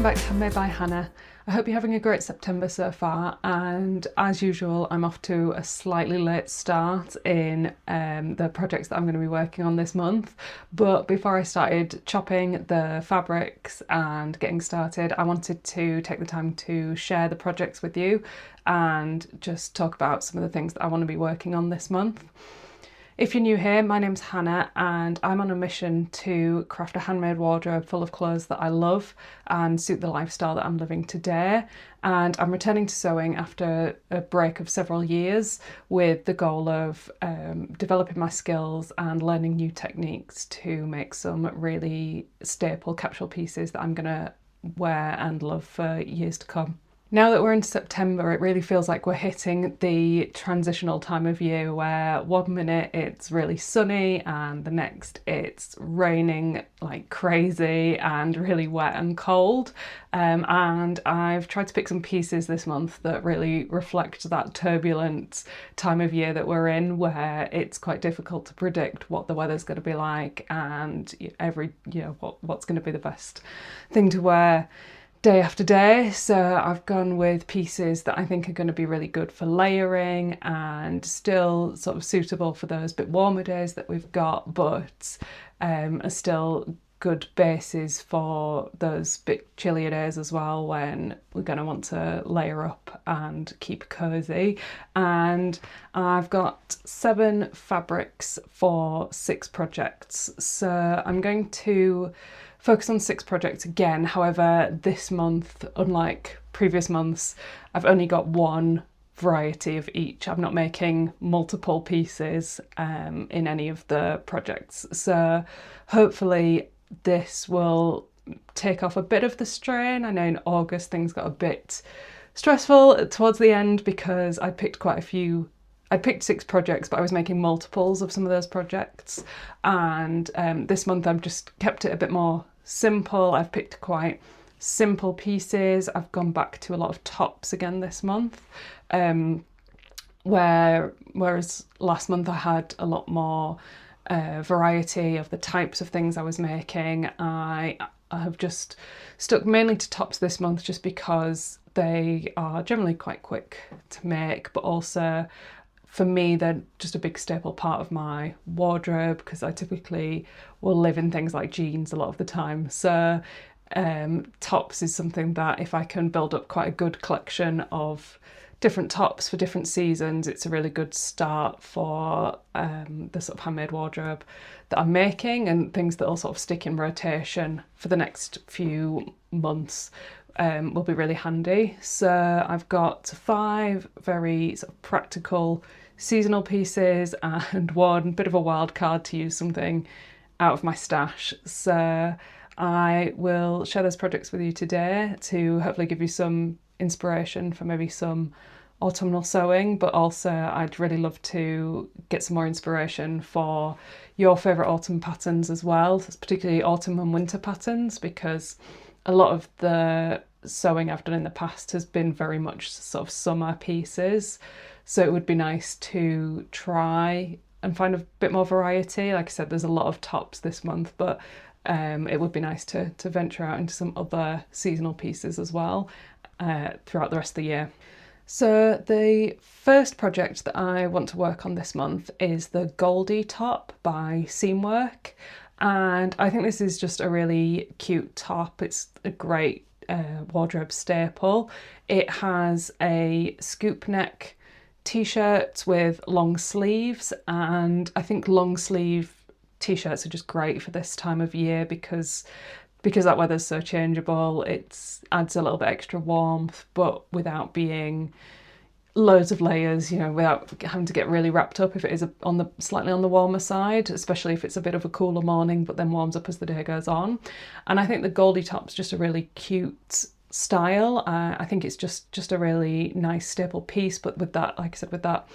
Welcome back to Handmade by Hannah. I hope you're having a great September so far, and as usual I'm off to a slightly late start in the projects that I'm going to be working on this month. But before I started chopping the fabrics and getting started, I wanted to take the time to share the projects with you and just talk about some of the things that I want to be working on this month. If you're new here, my name's Hannah and I'm on a mission to craft a handmade wardrobe full of clothes that I love and suit the lifestyle that I'm living today. And I'm returning to sewing after a break of several years with the goal of developing my skills and learning new techniques to make some really staple capsule pieces that I'm going to wear and love for years to come. Now that we're in September, it really feels like we're hitting the transitional time of year where one minute it's really sunny and the next it's raining like crazy and really wet and cold. And I've tried to pick some pieces this month that really reflect that turbulent time of year that we're in, where it's quite difficult to predict what the weather's going to be like and what's going to be the best thing to wear day after day. So I've gone with pieces that I think are going to be really good for layering and still sort of suitable for those bit warmer days that we've got, but are still good bases for those bit chillier days as well, when we're going to want to layer up and keep cozy. And I've got 7 fabrics for 6 projects, so I'm going to focus on 6 projects again. However, this month, unlike previous months, I've only got one variety of each. I'm not making multiple pieces in any of the projects. So hopefully this will take off a bit of the strain. I know in August things got a bit stressful towards the end because I picked 6 projects, but I was making multiples of some of those projects. And this month I've just kept it a bit more simple. I've picked quite simple pieces. I've gone back to a lot of tops again this month, whereas last month I had a lot more variety of the types of things I was making. I have just stuck mainly to tops this month just because they are generally quite quick to make, but also for me they're just a big staple part of my wardrobe because I typically will live in things like jeans a lot of the time. So tops is something that if I can build up quite a good collection of different tops for different seasons, it's a really good start for the sort of handmade wardrobe that I'm making, and things that will sort of stick in rotation for the next few months will be really handy. So I've got 5 very sort of practical seasonal pieces and one bit of a wild card to use something out of my stash. So I will share those projects with you today to hopefully give you some inspiration for maybe some autumnal sewing, but also I'd really love to get some more inspiration for your favourite autumn patterns as well, particularly autumn and winter patterns, because a lot of the sewing I've done in the past has been very much sort of summer pieces. So it would be nice to try and find a bit more variety. Like I said, there's a lot of tops this month, but it would be nice to venture out into some other seasonal pieces as well throughout the rest of the year. So the first project that I want to work on this month is the Goldie top by Seamwork. And I think this is just a really cute top. It's a great wardrobe staple. It has a scoop neck t-shirt with long sleeves, and I think long sleeve t-shirts are just great for this time of year because that weather's so changeable. It adds a little bit extra warmth, but without being loads of layers, without having to get really wrapped up if it is slightly on the warmer side, especially if it's a bit of a cooler morning but then warms up as the day goes on. And I think the Goldie top's just a really cute style. I think it's just a really nice staple piece, but with that, like I said, with that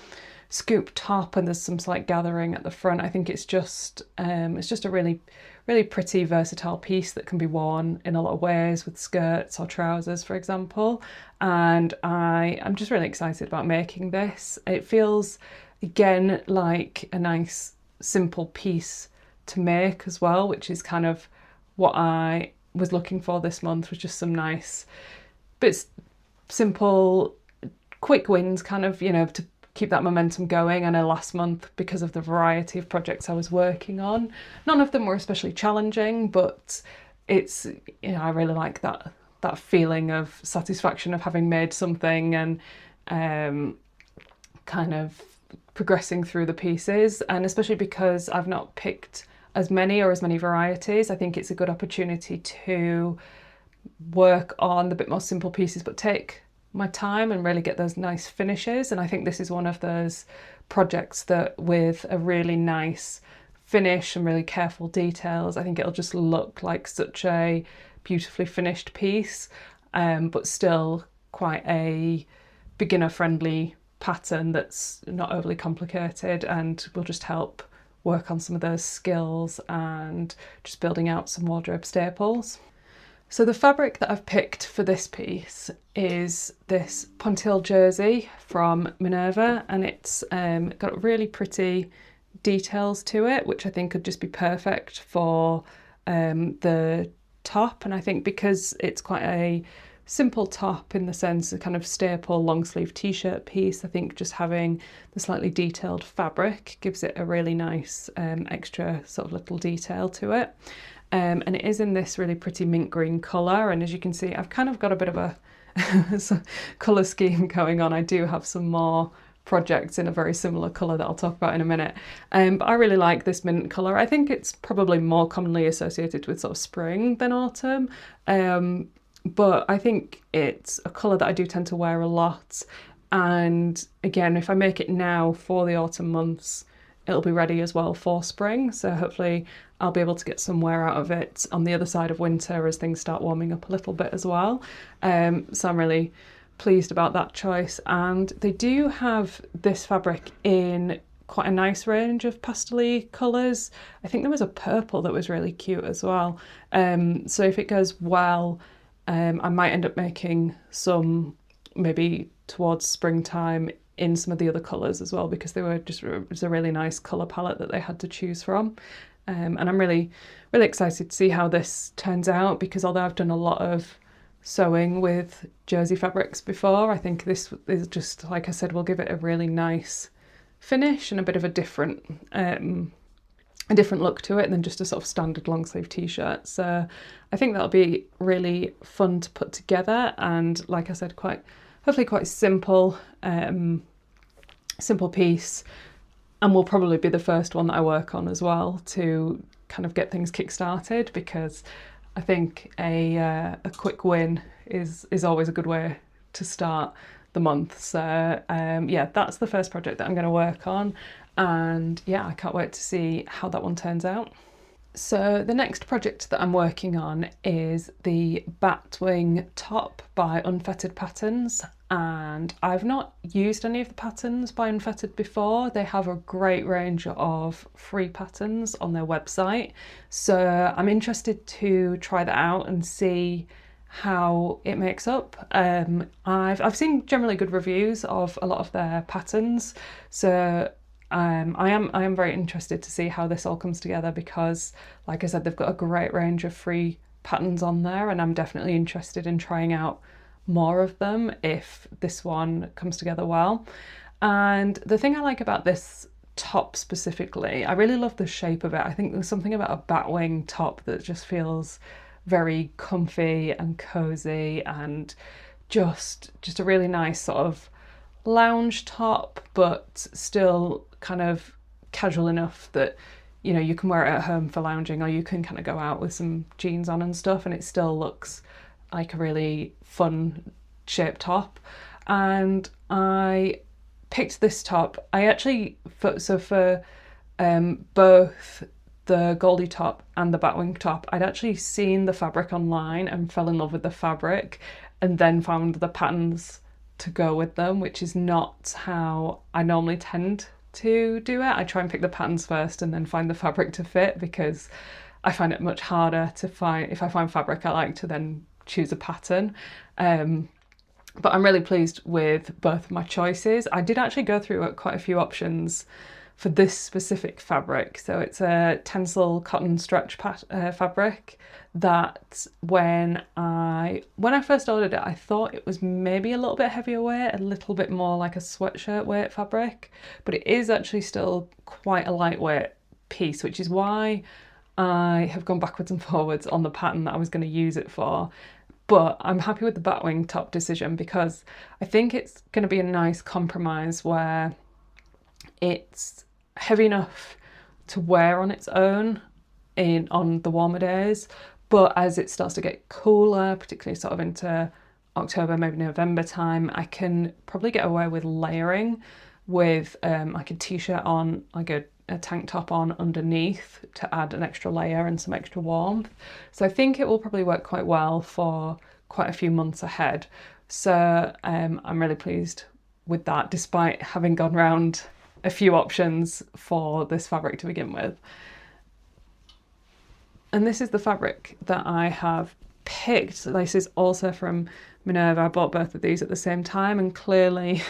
scoop top and there's some slight gathering at the front, I think it's just a really pretty versatile piece that can be worn in a lot of ways with skirts or trousers, for example. And I'm just really excited about making this. It feels again like a nice simple piece to make as well, which is kind of what I was looking for this month was just some nice bits, simple, quick wins, kind of, you know, to keep that momentum going. I know last month, because of the variety of projects I was working on, none of them were especially challenging, but it's, you know, I really like that feeling of satisfaction of having made something and kind of progressing through the pieces. And especially because I've not picked as many varieties, I think it's a good opportunity to work on the bit more simple pieces but take my time and really get those nice finishes. And I think this is one of those projects that, with a really nice finish and really careful details, I think it'll just look like such a beautifully finished piece, but still quite a beginner friendly pattern that's not overly complicated, and will just help work on some of those skills and just building out some wardrobe staples. So the fabric that I've picked for this piece is this pontille jersey from Minerva, and it's got really pretty details to it, which I think could just be perfect for the top. And I think because it's quite a simple top in the sense of kind of staple long sleeve t-shirt piece, I think just having the slightly detailed fabric gives it a really nice extra sort of little detail to it. And it is in this really pretty mint green colour, and as you can see, I've kind of got a bit of a colour scheme going on. I do have some more projects in a very similar colour that I'll talk about in a minute, but I really like this mint colour. I think it's probably more commonly associated with sort of spring than autumn, but I think it's a colour that I do tend to wear a lot. And again, if I make it now for the autumn months, it'll be ready as well for spring, so hopefully I'll be able to get some wear out of it on the other side of winter as things start warming up a little bit as well. So I'm really pleased about that choice. And they do have this fabric in quite a nice range of pastel-y colours. I think there was a purple that was really cute as well. So if it goes well, I might end up making some maybe towards springtime in some of the other colours as well, because it was a really nice colour palette that they had to choose from. And I'm really excited to see how this turns out, because although I've done a lot of sewing with jersey fabrics before, I think this is just, like I said, will give it a really nice finish and a bit of a different look to it than just a sort of standard long sleeve t-shirt. So I think that'll be really fun to put together, and like I said, hopefully quite simple piece, and will probably be the first one that I work on as well to kind of get things kick-started, because I think a quick win is always a good way to start the month. So yeah, that's the first project that I'm going to work on, and yeah, I can't wait to see how that one turns out. So the next project that I'm working on is the Batwing top by Unfettered Patterns, and I've not used any of the patterns by Unfettered before. They have a great range of free patterns on their website, so I'm interested to try that out and see how it makes up. I've seen generally good reviews of a lot of their patterns, so I am very interested to see how this all comes together, because like I said, they've got a great range of free patterns on there, and I'm definitely interested in trying out more of them if this one comes together well. And the thing I like about this top specifically, I really love the shape of it. I think there's something about a Batwing top that just feels very comfy and cozy, and just a really nice sort of lounge top, but still kind of casual enough that, you know, you can wear it at home for lounging, or you can kind of go out with some jeans on and stuff, and it still looks like a really fun shaped top. And I picked this top. I actually, for both the Goldie top and the Batwing top, I'd actually seen the fabric online and fell in love with the fabric, and then found the patterns to go with them, which is not how I normally tend to do it. I try and pick the patterns first and then find the fabric to fit, because I find it much harder to find, if I find fabric I like, to then choose a pattern. But I'm really pleased with both of my choices. I did actually go through quite a few options for this specific fabric. So it's a Tencel cotton stretch fabric that when I first ordered it, I thought it was maybe a little bit heavier weight, a little bit more like a sweatshirt weight fabric, but it is actually still quite a lightweight piece, which is why I have gone backwards and forwards on the pattern that I was going to use it for. But I'm happy with the Batwing top decision because I think it's going to be a nice compromise where it's heavy enough to wear on its own on the warmer days, but as it starts to get cooler, particularly sort of into October, maybe November time, I can probably get away with layering with like a t-shirt on, like a tank top on underneath to add an extra layer and some extra warmth. So I think it will probably work quite well for quite a few months ahead. So I'm really pleased with that, despite having gone round a few options for this fabric to begin with. And this is the fabric that I have picked. This is also from Minerva. I bought both of these at the same time and clearly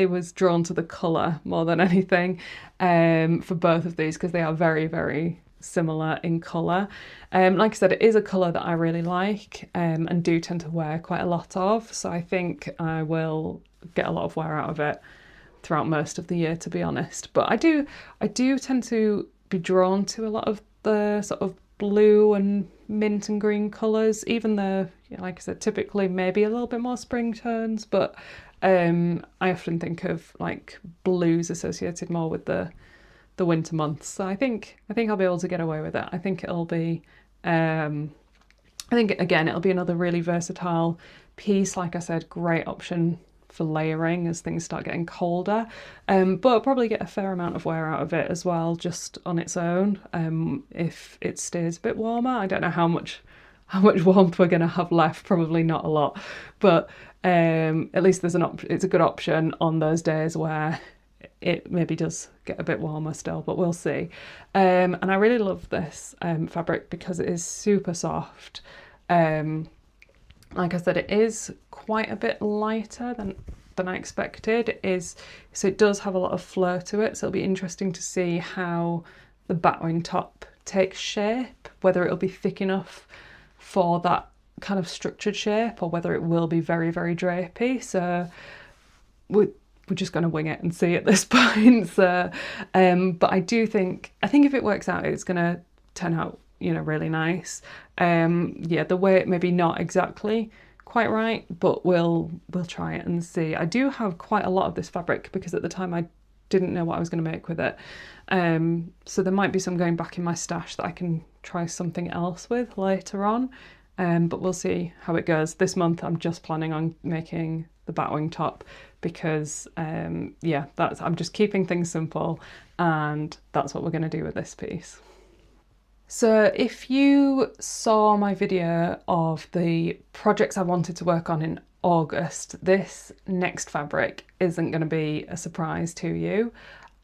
was drawn to the colour more than anything for both of these, because they are very, very similar in colour. Like I said, it is a colour that I really like and do tend to wear quite a lot of, so I think I will get a lot of wear out of it throughout most of the year, to be honest. But I do tend to be drawn to a lot of the sort of blue and mint and green colours, even though, like I said, typically maybe a little bit more spring tones, but I often think of like blues associated more with the winter months. So I think I'll be able to get away with it. I think it'll be I think again it'll be another really versatile piece. Like I said, great option for layering as things start getting colder, but I'll probably get a fair amount of wear out of it as well, just on its own, if it stays a bit warmer. I don't know how much warmth we're going to have left, probably not a lot, but at least there's it's a good option on those days where it maybe does get a bit warmer still, but we'll see. And I really love this fabric because it is super soft. Like I said, it is quite a bit lighter than I expected. So it does have a lot of flow to it, so it'll be interesting to see how the Batwing top takes shape, whether it'll be thick enough for that kind of structured shape or whether it will be very, very drapey. So we're just going to wing it and see at this point. So, but I think if it works out, it's going to turn out, really nice. Yeah, the weight maybe not exactly quite right, but we'll try it and see. I do have quite a lot of this fabric because at the time I didn't know what I was going to make with it. So there might be some going back in my stash that I can try something else with later on. But we'll see how it goes. This month I'm just planning on making the Batwing top because yeah, I'm just keeping things simple, and that's what we're going to do with this piece. So if you saw my video of the projects I wanted to work on in August, this next fabric isn't going to be a surprise to you.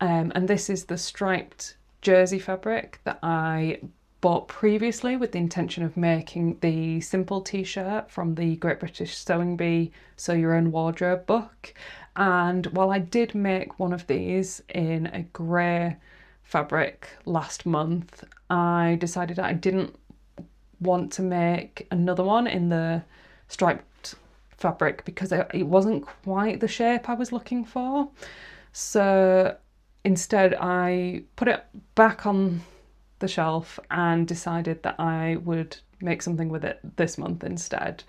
And this is the striped jersey fabric that I bought previously with the intention of making the simple t-shirt from the Great British Sewing Bee Sew Your Own Wardrobe book. And while I did make one of these in a grey fabric last month, I decided I didn't want to make another one in the striped fabric because it wasn't quite the shape I was looking for. So instead I put it back on the shelf and decided that I would make something with it this month instead.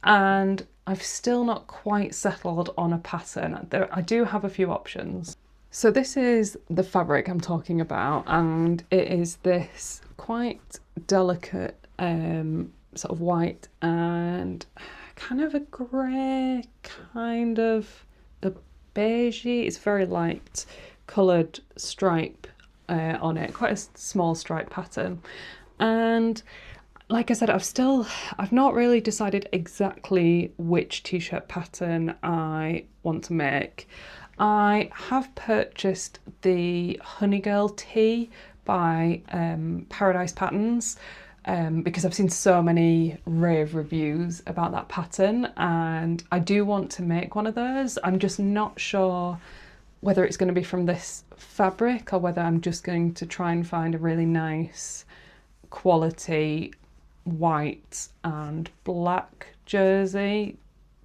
And I've still not quite settled on a pattern. I do have a few options. So this is the fabric I'm talking about, and it is this quite delicate sort of white and kind of a grey, kind of a beigey. It's very light coloured stripe on it, quite a small stripe pattern. And like I said, I've not really decided exactly which t-shirt pattern I want to make. I have purchased the Honey Girl tee by Paradise Patterns because I've seen so many rave reviews about that pattern, and I do want to make one of those. I'm just not sure whether it's going to be from this fabric or whether I'm just going to try and find a really nice quality white and black jersey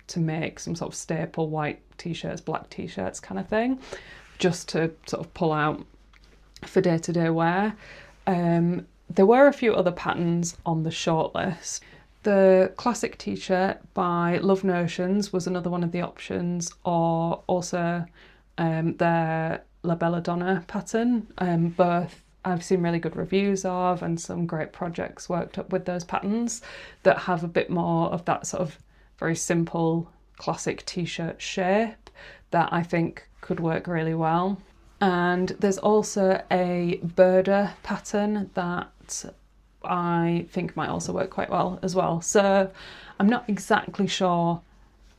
to make some sort of staple white t-shirts, black t-shirts kind of thing, just to sort of pull out for day-to-day wear. There were a few other patterns on the shortlist. The classic t-shirt by Love Notions was another one of the options, or also their La Belladonna pattern. Both I've seen really good reviews of, and some great projects worked up with those patterns that have a bit more of that sort of very simple classic t-shirt shape that I think could work really well. And there's also a Burda pattern that I think might also work quite well as well. So I'm not exactly sure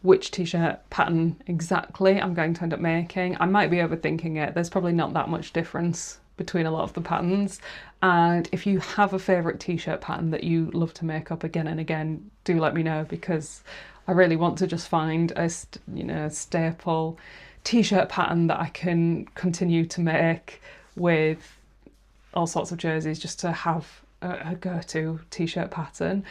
which t-shirt pattern exactly I'm going to end up making. I might be overthinking it. There's probably not that much difference between a lot of the patterns. And if you have a favourite t-shirt pattern that you love to make up again and again, do let me know, because I really want to just find a staple t-shirt pattern that I can continue to make with all sorts of jerseys, just to have a go-to t-shirt pattern.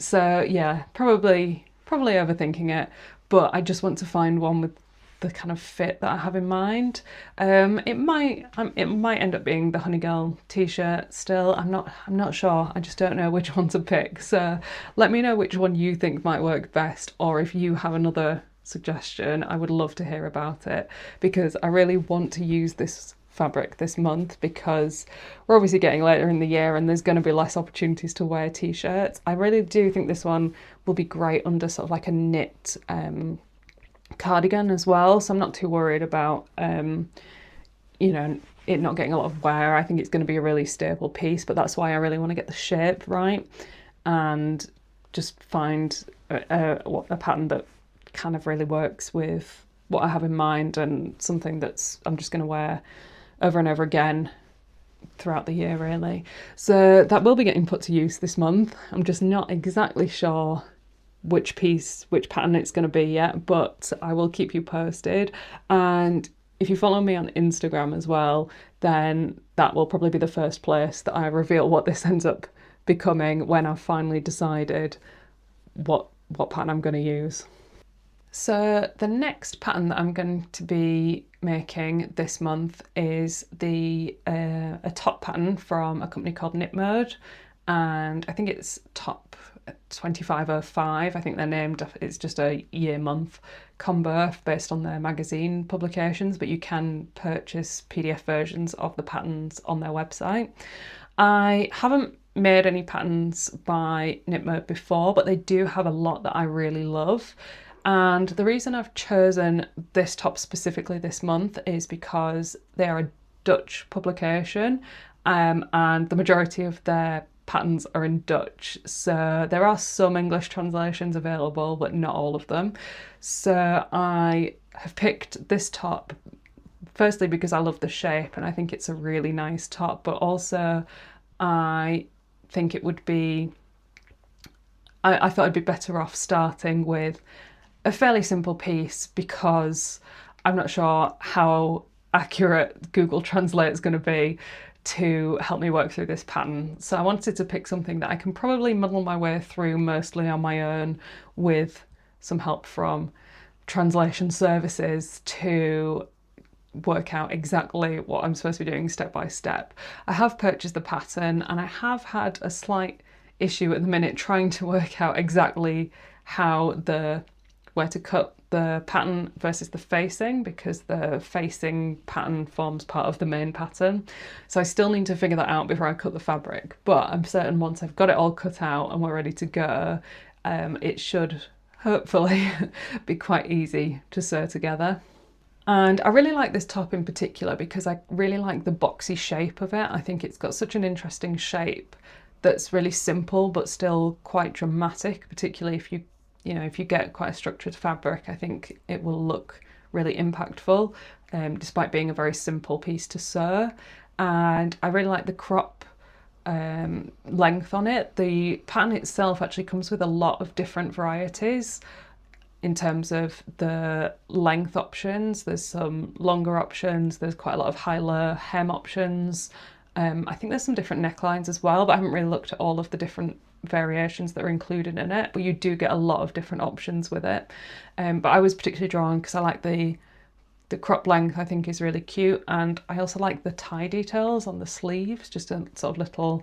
So yeah, probably overthinking it, but I just want to find one with the kind of fit that I have in mind. It might end up being the Honey Girl t-shirt still. I'm not sure. I just don't know which one to pick. So let me know which one you think might work best, or if you have another suggestion, I would love to hear about it, because I really want to use this fabric this month, because we're obviously getting later in the year and there's going to be less opportunities to wear t-shirts. I really do think this one will be great under sort of like a knit cardigan as well, so I'm not too worried about it not getting a lot of wear. I think it's going to be a really stable piece, but that's why I really want to get the shape right and just find a pattern that kind of really works with what I have in mind, and something that's I'm just going to wear over and over again throughout the year, really. So that will be getting put to use this month. I'm just not exactly sure which pattern it's going to be yet, but I will keep you posted. And if you follow me on Instagram as well, then that will probably be the first place that I reveal what this ends up becoming, when I've finally decided what pattern I'm going to use. So the next pattern that I'm going to be making this month is a top pattern from a company called Knipmode, and I think it's top 2505. I think they're named, it's just a year-month combo based on their magazine publications, but you can purchase PDF versions of the patterns on their website. I haven't made any patterns by Knipmode before, but they do have a lot that I really love. And the reason I've chosen this top specifically this month is because they are a Dutch publication, and the majority of their patterns are in Dutch. So there are some English translations available, but not all of them. So I have picked this top, firstly because I love the shape and I think it's a really nice top, but also I think it would be, I thought I'd be better off starting with a fairly simple piece, because I'm not sure how accurate Google Translate is going to be to help me work through this pattern. So I wanted to pick something that I can probably muddle my way through mostly on my own, with some help from translation services to work out exactly what I'm supposed to be doing step by step. I have purchased the pattern, and I have had a slight issue at the minute trying to work out exactly where to cut the pattern versus the facing, because the facing pattern forms part of the main pattern. So I still need to figure that out before I cut the fabric, but I'm certain once I've got it all cut out and we're ready to go, it should hopefully be quite easy to sew together. And I really like this top in particular because I really like the boxy shape of it. I think it's got such an interesting shape that's really simple but still quite dramatic, particularly if you get quite a structured fabric. I think it will look really impactful, despite being a very simple piece to sew. And I really like the crop length on it. The pattern itself actually comes with a lot of different varieties. in terms of the length options. There's some longer options, there's quite a lot of high-low hem options. I think there's some different necklines as well, but I haven't really looked at all of the different variations that are included in it, but you do get a lot of different options with it. But I was particularly drawn because I like the crop length, I think is really cute, and I also like the tie details on the sleeves, just a sort of little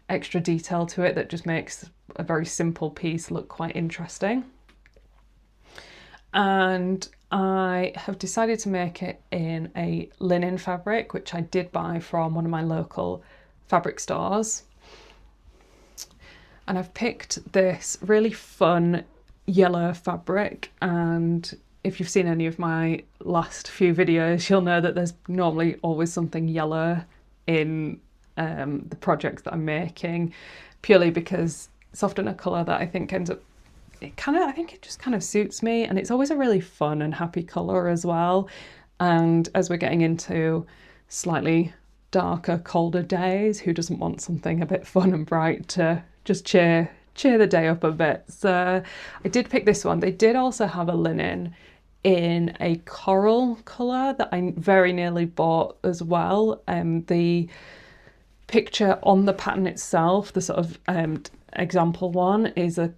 extra detail to it that just makes a very simple piece look quite interesting. And I have decided to make it in a linen fabric, which I did buy from one of my local fabric stores. And I've picked this really fun yellow fabric, and if you've seen any of my last few videos, you'll know that there's normally always something yellow in the projects that I'm making, purely because it's often a colour that I think ends up, I think it just kind of suits me, and it's always a really fun and happy colour as well. And as we're getting into slightly darker, colder days, who doesn't want something a bit fun and bright to just cheer the day up a bit? So I did pick this one. They did also have a linen in a coral colour that I very nearly bought as well. The picture on the pattern itself, the sort of example one, is a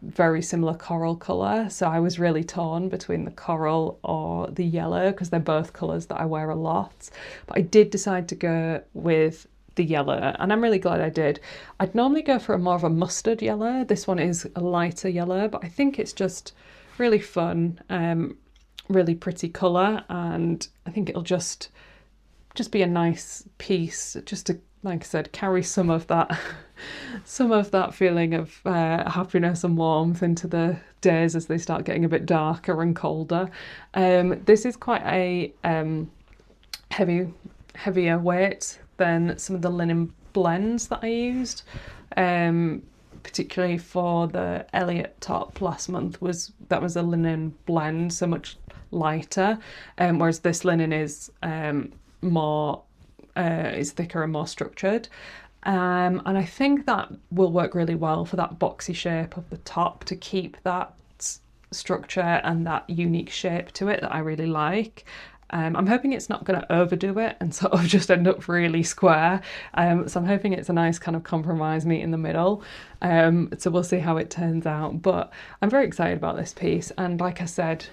very similar coral colour, so I was really torn between the coral or the yellow because they're both colours that I wear a lot, but I did decide to go with the yellow, and I'm really glad I did. I'd normally go for more of a mustard yellow. This one is a lighter yellow, but I think it's just really fun, really pretty colour, and I think it'll just be a nice piece, just to, like I said, carry some of that feeling of happiness and warmth into the days as they start getting a bit darker and colder. This is quite a heavier weight than some of the linen blends that I used, particularly for the Elliot top last month. That was a linen blend, so much lighter, whereas this linen is more is thicker and more structured, and I think that will work really well for that boxy shape of the top, to keep that structure and that unique shape to it that I really like. I'm hoping it's not going to overdo it and sort of just end up really square, so I'm hoping it's a nice kind of compromise meet in the middle, so we'll see how it turns out. But I'm very excited about this piece, and like I said,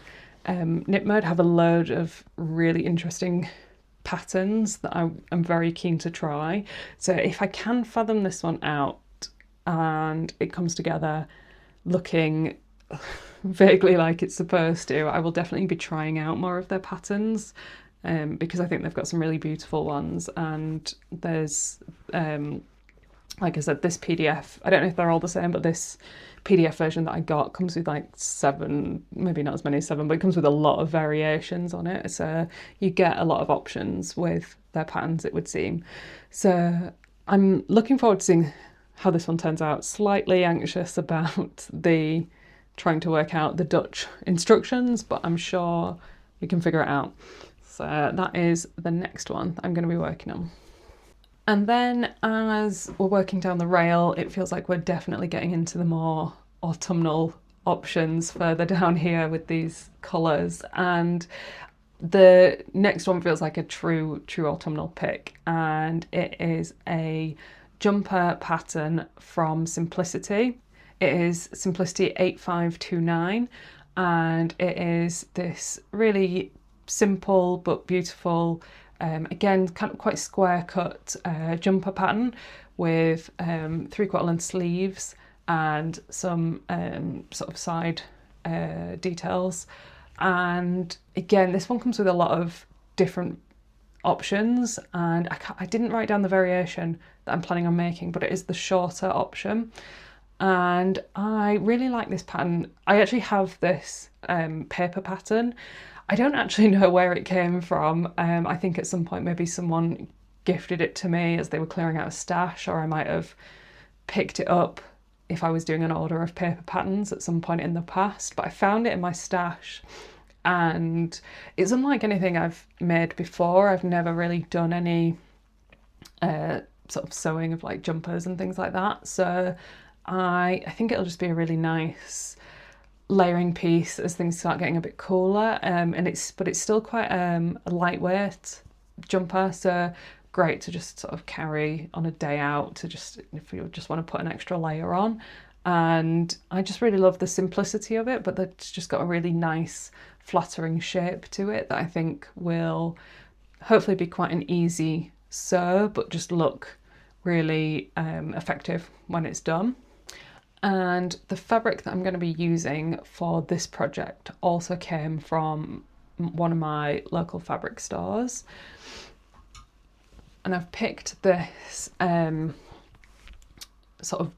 Knipmode have a load of really interesting patterns that I'm very keen to try. So if I can fathom this one out and it comes together looking vaguely like it's supposed to, I will definitely be trying out more of their patterns, because I think they've got some really beautiful ones. And there's like I said, this PDF, I don't know if they're all the same, but this PDF version that I got comes with like 7, maybe not as many as 7, but it comes with a lot of variations on it. So you get a lot of options with their patterns, it would seem. So I'm looking forward to seeing how this one turns out. Slightly anxious about trying to work out the Dutch instructions, but I'm sure we can figure it out. So that is the next one that I'm going to be working on. And then as we're working down the rail, it feels like we're definitely getting into the more autumnal options further down here with these colours. And the next one feels like a true autumnal pick, and it is a jumper pattern from Simplicity. It is Simplicity 8529, and it is this really simple but beautiful, again, kind of quite square cut jumper pattern with 3/4 length sleeves and some sort of side details. And again, this one comes with a lot of different options, and I didn't write down the variation that I'm planning on making, but it is the shorter option. And I really like this pattern. I actually have this paper pattern. I don't actually know where it came from. I think at some point maybe someone gifted it to me as they were clearing out a stash, or I might have picked it up if I was doing an order of paper patterns at some point in the past. But I found it in my stash, and it's unlike anything I've made before. I've never really done any sort of sewing of like jumpers and things like that. So I think it'll just be a really nice layering piece as things start getting a bit cooler, but it's still quite a lightweight jumper, so great to just sort of carry on a day out, to just if you just want to put an extra layer on. And I just really love the simplicity of it, but it's just got a really nice flattering shape to it that I think will hopefully be quite an easy sew, but just look really effective when it's done. And the fabric that I'm going to be using for this project also came from one of my local fabric stores. And I've picked this sort of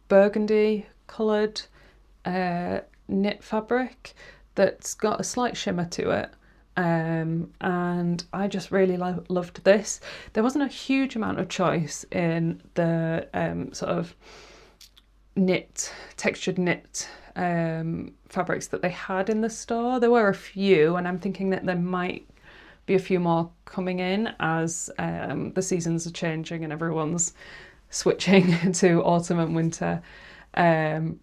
burgundy coloured knit fabric that's got a slight shimmer to it. And I just really loved this. There wasn't a huge amount of choice in the sort of textured knit fabrics that they had in the store. There were a few, and I'm thinking that there might be a few more coming in as the seasons are changing and everyone's switching to autumn and winter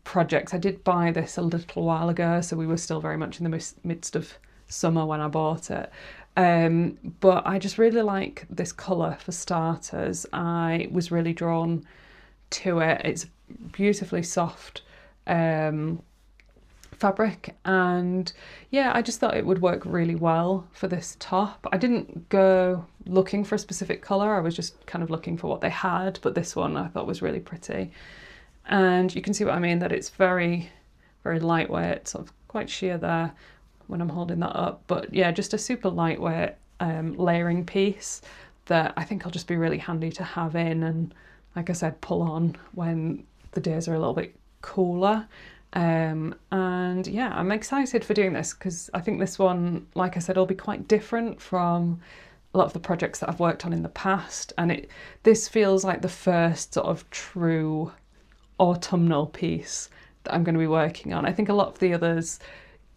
projects. I did buy this a little while ago, so we were still very much in the midst of summer when I bought it. But I just really like this colour for starters. I was really drawn to it. It's beautifully soft fabric, and yeah, I just thought it would work really well for this top. I didn't go looking for a specific colour, I was just kind of looking for what they had, but this one I thought was really pretty. And you can see what I mean, that it's very, very lightweight, sort of quite sheer there when I'm holding that up. But yeah, just a super lightweight layering piece that I think will just be really handy to have in, and like I said, pull on when the days are a little bit cooler. And yeah, I'm excited for doing this because I think this one, like I said, will be quite different from a lot of the projects that I've worked on in the past. And this feels like the first sort of true autumnal piece that I'm going to be working on. I think a lot of the others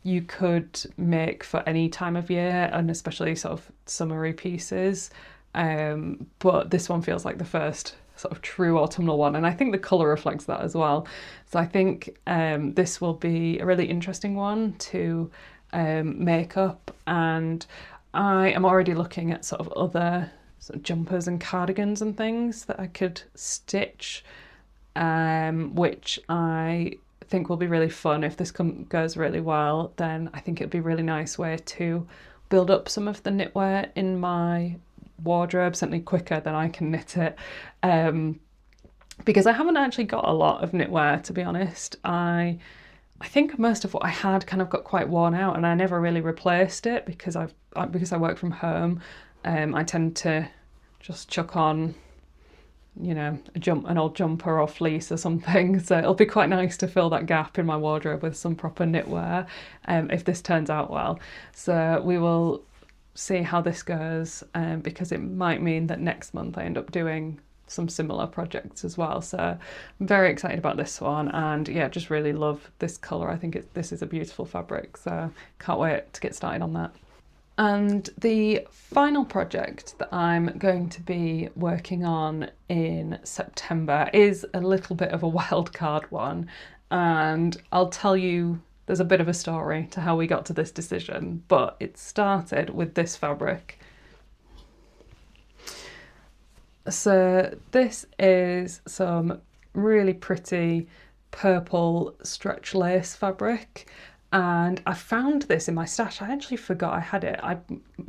you could make for any time of year, and especially sort of summery pieces. But this one feels like the first sort of true autumnal one, and I think the colour reflects that as well. So I think this will be a really interesting one to make up, and I am already looking at sort of other sort of jumpers and cardigans and things that I could stitch, which I think will be really fun. If this goes really well, then I think it'd be a really nice way to build up some of the knitwear in my wardrobe, certainly quicker than I can knit it, because I haven't actually got a lot of knitwear, to be honest. I think most of what I had kind of got quite worn out, and I never really replaced it because I work from home. I tend to just chuck on, you know, an old jumper or fleece or something. So it'll be quite nice to fill that gap in my wardrobe with some proper knitwear, if this turns out well. So we will see how this goes, because it might mean that next month I end up doing some similar projects as well. So I'm very excited about this one, and yeah, just really love this colour. I think this is a beautiful fabric, so can't wait to get started on that. And the final project that I'm going to be working on in September is a little bit of a wild card one, and I'll tell you, there's a bit of a story to how we got to this decision, but it started with this fabric. So this is some really pretty purple stretch lace fabric, and I found this in my stash. I actually forgot I had it. I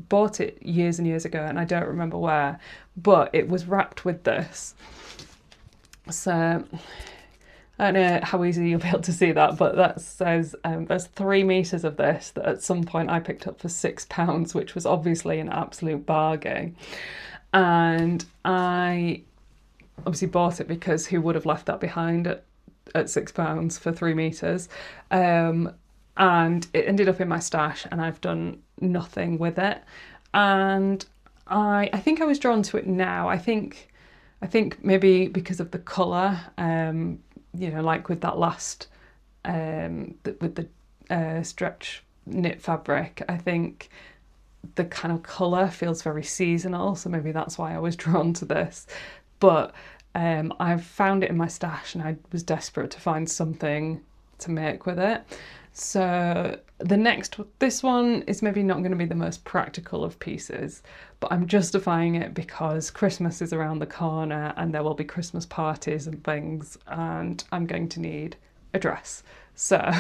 bought it years and years ago and I don't remember where, but it was wrapped with this. So I don't know how easy you'll be able to see that, but that says there's 3 meters of this that at some point I picked up for £6, which was obviously an absolute bargain. And I obviously bought it because who would have left that behind at £6 for 3 meters? And it ended up in my stash and I've done nothing with it. And I think I was drawn to it now. I think maybe because of the colour, you know, like with that last, with the stretch knit fabric, I think the kind of colour feels very seasonal, so maybe that's why I was drawn to this. But I've found it in my stash and I was desperate to find something to make with it. So this one is maybe not going to be the most practical of pieces, but I'm justifying it because Christmas is around the corner and there will be Christmas parties and things, and I'm going to need a dress. So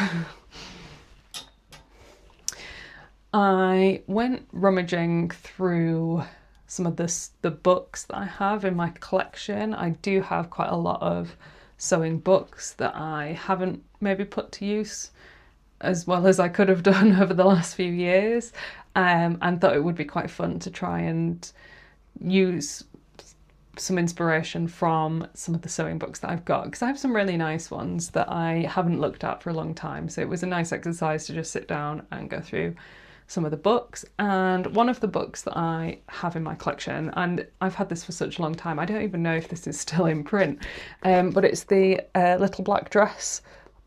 I went rummaging through some of the books that I have in my collection. I do have quite a lot of sewing books that I haven't maybe put to use as well as I could have done over the last few years, and thought it would be quite fun to try and use some inspiration from some of the sewing books that I've got, because I have some really nice ones that I haven't looked at for a long time. So it was a nice exercise to just sit down and go through some of the books. And one of the books that I have in my collection, and I've had this for such a long time, I don't even know if this is still in print, but it's the Little Black Dress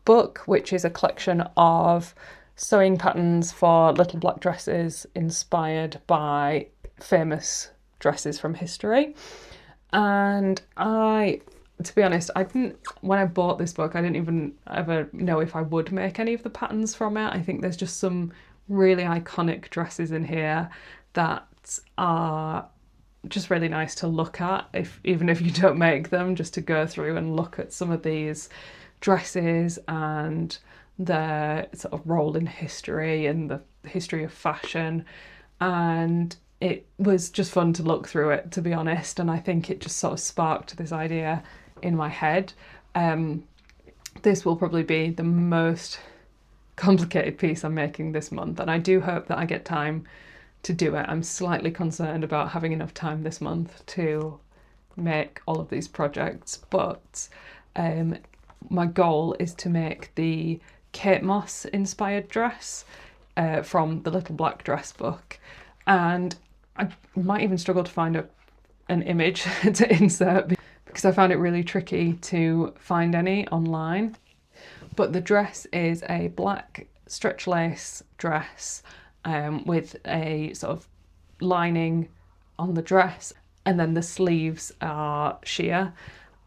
book, which is a collection of sewing patterns for little black dresses inspired by famous dresses from history. And to be honest, when I bought this book, I didn't even ever know if I would make any of the patterns from it. I think there's just some really iconic dresses in here that are just really nice to look at, even if you don't make them, just to go through and look at some of these dresses and their sort of role in history and the history of fashion. And it was just fun to look through it, to be honest, and I think it just sort of sparked this idea in my head. This will probably be the most complicated piece I'm making this month, and I do hope that I get time to do it. I'm slightly concerned about having enough time this month to make all of these projects, but my goal is to make the Kate Moss inspired dress from the Little Black Dress book, and I might even struggle to find an image to insert because I found it really tricky to find any online. But the dress is a black stretch lace dress with a sort of lining on the dress, and then the sleeves are sheer.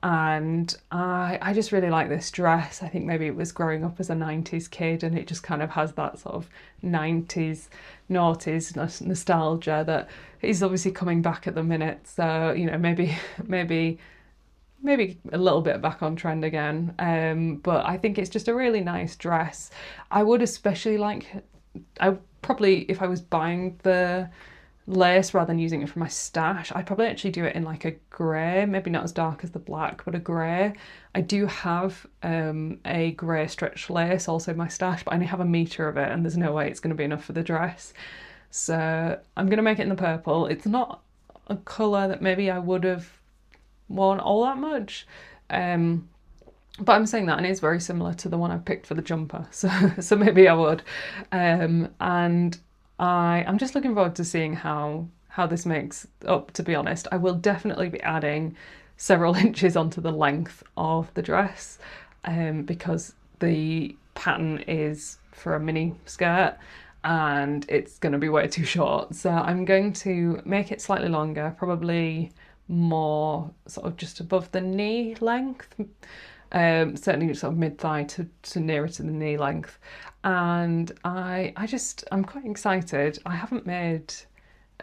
And I just really like this dress. I think maybe it was growing up as a 90s kid and it just kind of has that sort of 90s, noughties nostalgia that is obviously coming back at the minute. So, you know, maybe a little bit back on trend again. But I think it's just a really nice dress. I would especially if I was buying the lace rather than using it for my stash, I'd probably actually do it in like a grey, maybe not as dark as the black, but a grey. I do have a grey stretch lace also in my stash, but I only have 1 metre of it and there's no way it's going to be enough for the dress. So I'm going to make it in the purple. It's not a colour that maybe I would have worn all that much. But I'm saying that and it's very similar to the one I picked for the jumper. So maybe I would. And I'm just looking forward to seeing how this makes up, to be honest. I will definitely be adding several inches onto the length of the dress because the pattern is for a mini skirt and it's going to be way too short. So I'm going to make it slightly longer, probably more sort of just above the knee length. Certainly sort of mid-thigh to nearer to the knee length. And I'm quite excited. I haven't made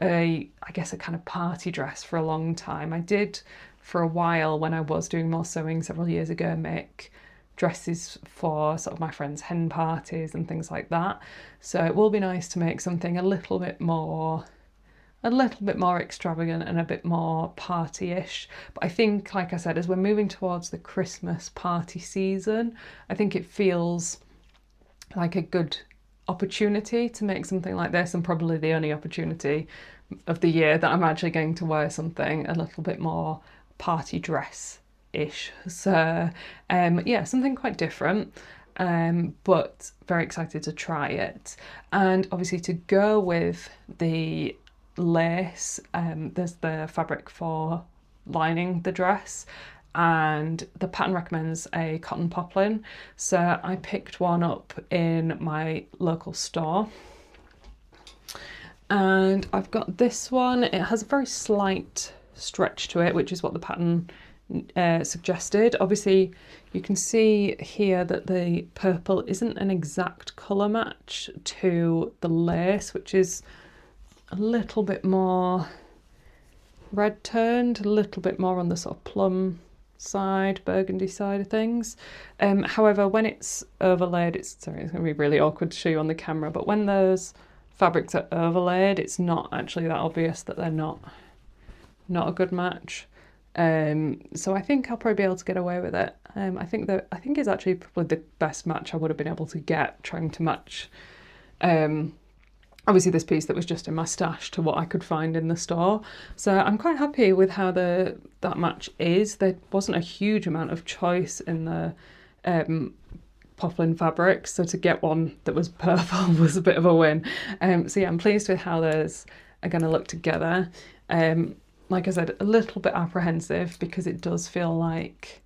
I guess a kind of party dress for a long time. I did for a while when I was doing more sewing several years ago, make dresses for sort of my friends' hen parties and things like that. So it will be nice to make something a little bit more extravagant and a bit more party-ish. But I think, like I said, as we're moving towards the Christmas party season, I think it feels like a good opportunity to make something like this, and probably the only opportunity of the year that I'm actually going to wear something a little bit more party dress-ish. So yeah, something quite different. But very excited to try it. And obviously to go with the lace, there's the fabric for lining the dress, and the pattern recommends a cotton poplin, so I picked one up in my local store. And I've got this one. It has a very slight stretch to it, which is what the pattern suggested. Obviously you can see here that the purple isn't an exact colour match to the lace, which is a little bit more red toned, a little bit more on the sort of plum side, burgundy side of things. However, when it's overlaid, it's going to be really awkward to show you on the camera, but when those fabrics are overlaid, it's not actually that obvious that they're not a good match. So I think I'll probably be able to get away with it. I think it's actually probably the best match I would have been able to get, trying to match obviously this piece that was just in my stash to what I could find in the store. So I'm quite happy with how that match is. There wasn't a huge amount of choice in the poplin fabrics, so to get one that was purple was a bit of a win. So yeah, I'm pleased with how those are going to look together. Like I said, a little bit apprehensive because it does feel like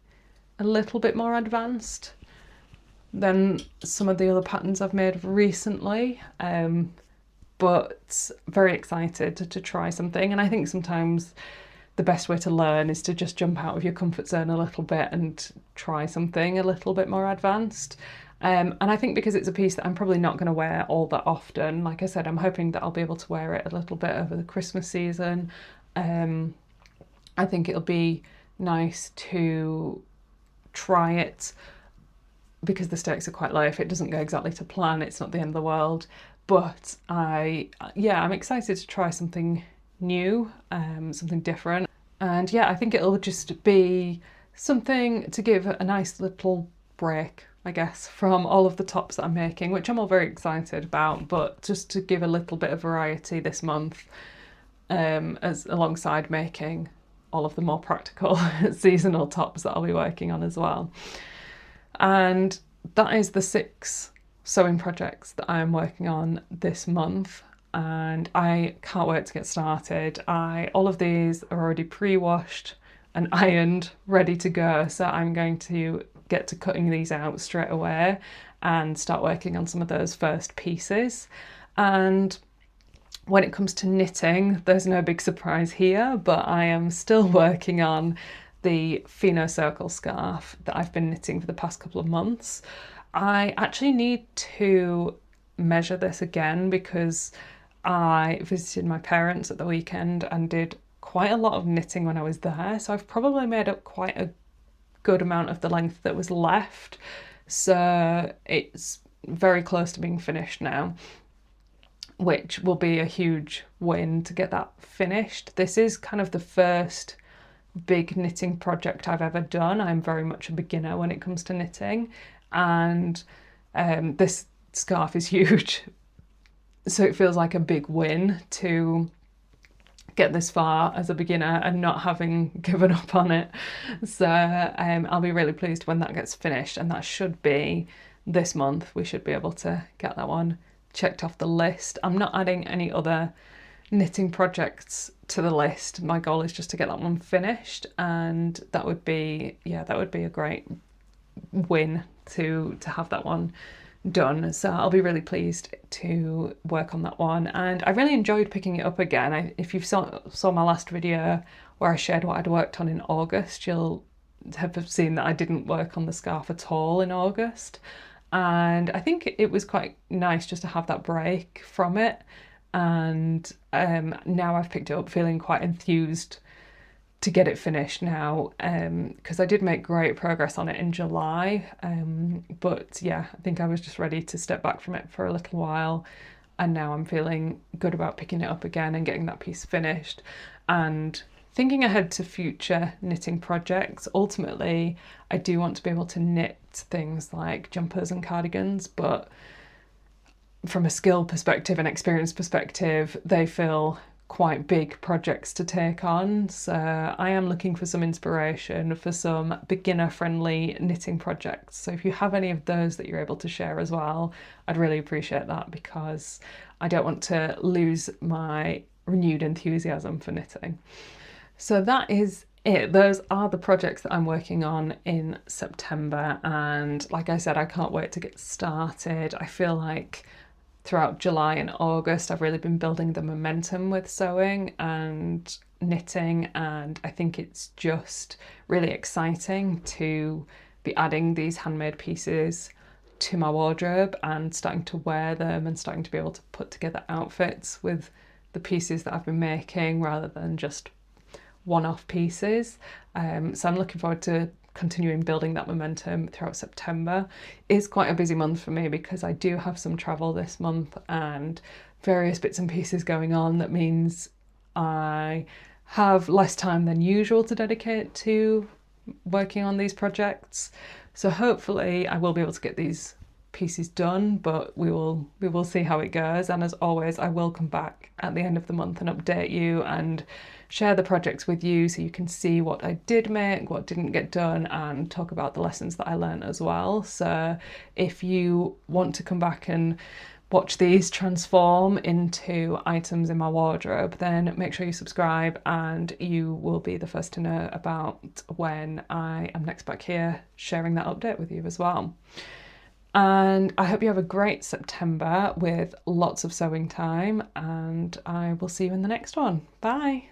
a little bit more advanced than some of the other patterns I've made recently. But very excited to try something. And I think sometimes the best way to learn is to just jump out of your comfort zone a little bit and try something a little bit more advanced. And I think because it's a piece that I'm probably not going to wear all that often, like I said, I'm hoping that I'll be able to wear it a little bit over the Christmas season. I think it'll be nice to try it because the stakes are quite low. If it doesn't go exactly to plan, it's not the end of the world. But I'm excited to try something new, something different. And yeah, I think it'll just be something to give a nice little break, I guess, from all of the tops that I'm making, which I'm all very excited about, but just to give a little bit of variety this month, as alongside making all of the more practical seasonal tops that I'll be working on as well. And that is the 6 sewing projects that I'm working on this month, and I can't wait to get started. All of these are already pre-washed and ironed, ready to go, so I'm going to get to cutting these out straight away and start working on some of those first pieces. And when it comes to knitting, there's no big surprise here, but I am still working on the Fino Circle scarf that I've been knitting for the past couple of months. I actually need to measure this again because I visited my parents at the weekend and did quite a lot of knitting when I was there, so I've probably made up quite a good amount of the length that was left, so it's very close to being finished now, which will be a huge win to get that finished. This is kind of the first big knitting project I've ever done. I'm very much a beginner when it comes to knitting, and this scarf is huge, so it feels like a big win to get this far as a beginner and not having given up on it. So I'll be really pleased when that gets finished, and that should be this month. We should be able to get that one checked off the list. I'm not adding any other knitting projects to the list. My goal is just to get that one finished, and that would be a great win to have that one done. So I'll be really pleased to work on that one, and I really enjoyed picking it up again. If you saw my last video where I shared what I'd worked on in August, you'll have seen that I didn't work on the scarf at all in August, and I think it was quite nice just to have that break from it. And now I've picked it up feeling quite enthused to get it finished now, because I did make great progress on it in July, but yeah, I think I was just ready to step back from it for a little while, and now I'm feeling good about picking it up again and getting that piece finished. And thinking ahead to future knitting projects, ultimately I do want to be able to knit things like jumpers and cardigans, but from a skill perspective and experience perspective, they feel quite big projects to take on. So I am looking for some inspiration for some beginner-friendly knitting projects. So if you have any of those that you're able to share as well, I'd really appreciate that, because I don't want to lose my renewed enthusiasm for knitting. So that is it. Those are the projects that I'm working on in September, and like I said, I can't wait to get started. I feel like throughout July and August, I've really been building the momentum with sewing and knitting, and I think it's just really exciting to be adding these handmade pieces to my wardrobe and starting to wear them and starting to be able to put together outfits with the pieces that I've been making rather than just one-off pieces. So I'm looking forward to continuing building that momentum throughout September. It's quite a busy month for me because I do have some travel this month and various bits and pieces going on. That means I have less time than usual to dedicate to working on these projects. So hopefully I will be able to get these pieces done, but we will see how it goes. And as always, I will come back at the end of the month and update you and share the projects with you so you can see what I did make, what didn't get done, and talk about the lessons that I learned as well. So if you want to come back and watch these transform into items in my wardrobe, then make sure you subscribe and you will be the first to know about when I am next back here sharing that update with you as well. And I hope you have a great September with lots of sewing time, and I will see you in the next one. Bye!